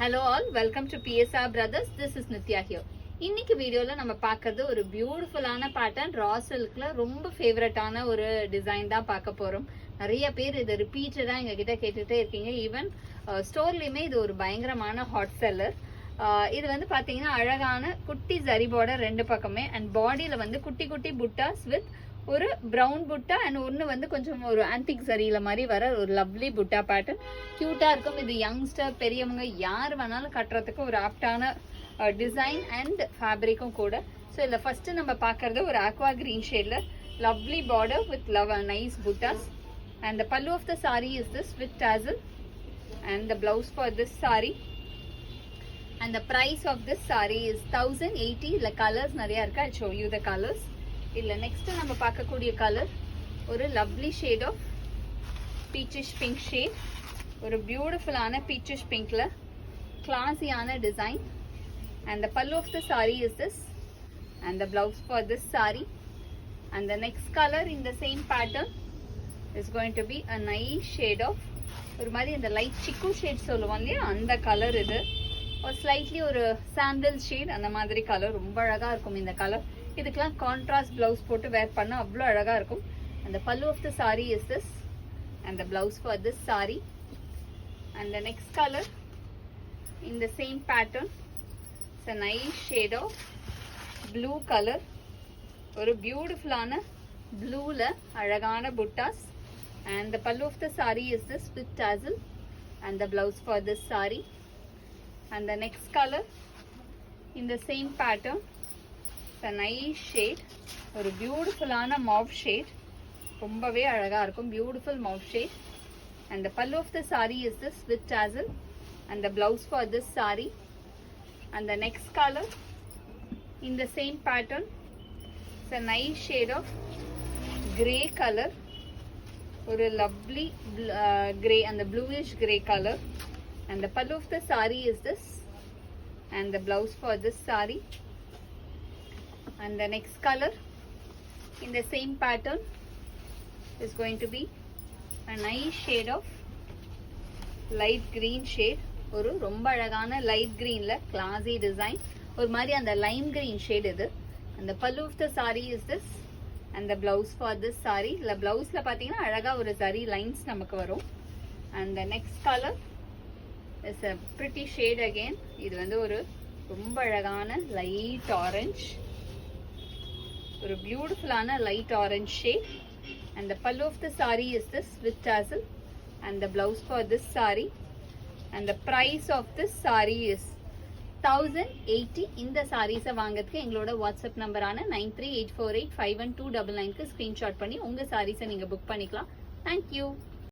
Hello all, welcome to PSR Brothers. This is Nitya here. இன்னைக்கு வீடியோல நம்ம பார்க்கிறது ஒரு பியூட்டிஃபுல்லான பேட்டர்ன் ரா சில்க்ல ரொம்ப ஃபேவரட்டான ஒரு டிசைன் தான் பார்க்க போறோம். நிறைய பேர் இது ரிப்பீட்டடா எங்க கிட்ட கேட்டுட்டே இருக்கீங்க. ஈவன் ஸ்டோர்லயுமே இது ஒரு பயங்கரமான ஹாட் செல்லர். இது வந்து பாத்தீங்கன்னா அழகான குட்டி ஜரி பார்டர் ரெண்டு பக்கமே அண்ட் பாடியில வந்து குட்டி குட்டி புட்டாஸ் வித் ஒரு பிரவுன் புட்டா அண்ட் ஒன்று வந்து கொஞ்சம் ஒரு ஆன்டிக் சரியில மாதிரி வர ஒரு லவ்லி புட்டா பேட்டர்ன் கியூட்டா இருக்கும். இது யங்ஸ்டர் பெரியவங்க யார் வேணாலும் கட்டுறதுக்கு ஒரு ஆப்டான டிசைன் அண்ட் ஃபேப்ரிக்கும் கூட. ஸோ இதில் ஃபர்ஸ்ட் நம்ம பார்க்கறது ஒரு ஆக்வா கிரீன் ஷேட்ல lovely border with nice buttas and the pallu of the sari is this with tassel and the blouse for this saree and the price of this saree is 1080. the colors nariya irukku. I'll show you the colors. illa next நம்ம பார்க்கக்கூடிய colour ஒரு lovely shade of peachish pink shade. ஒரு பியூட்டிஃபுல்லான peachish pinkல classy-ஆன design and the pallu of the saree is this and the blouse for this saree and the next color in the same pattern is going to be a nice shade of ஒரு மாதிரி இந்த light சிக்கு shade சொல்லுவோம் இல்லையா அந்த colour. இது ஒரு slightly ஒரு சாண்டல் ஷேட் அந்த மாதிரி கலர் ரொம்ப அழகா இருக்கும் இந்த கலர். இதுக்கெல்லாம் கான்ட்ராஸ்ட் பிளவுஸ் போட்டு வேர் பண்ணா அவ்வளோ அழகா இருக்கும். அந்த பல்லு of the sari is this and the blouse for this sari and the next colour in the same pattern it's a nice shade of blue colour. ஒரு பியூட்டிஃபுல்லான ப்ளூல அழகான புட்டாஸ் and the pallu of the saree is this with tassel and the blouse for this saree and the next color in the same pattern it's a nice shade ஒரு பியூட்டிஃபுல்லான mauve shade ரொம்பவே அழகா இருக்கும் beautiful mauve shade and the pallu of the saree is this with tassel and the blouse for this saree and the next color in the same pattern it's a nice shade of grey color ஒரு lovely grey and the bluish grey color and the pallu of the saree is this and the blouse for this saree and the next color in the same pattern is going to be a nice shade of light green shade. ஒரு ரொம்ப அழகான light greenல classy design ஒரு மாதிரி அந்த lime green shade இது and the pallu of the saree is this and the blouse for this saree. la blouse la pathina alaga oru zari lines namakku varum and the next color is a pretty shade again. idu vandu oru romba alagana light orange oru beautiful ana light orange shade and the pallu of the saree is this with tassel and the blouse for this saree and the price of this saree is 1080. இந்த சாரீஸை வாங்கிறதுக்கு எங்களோட WhatsApp நம்பரான 9384851299க்கு screenshot பண்ணி உங்க சாரீஸை நீங்க book பண்ணிக்கலாம். Thank you.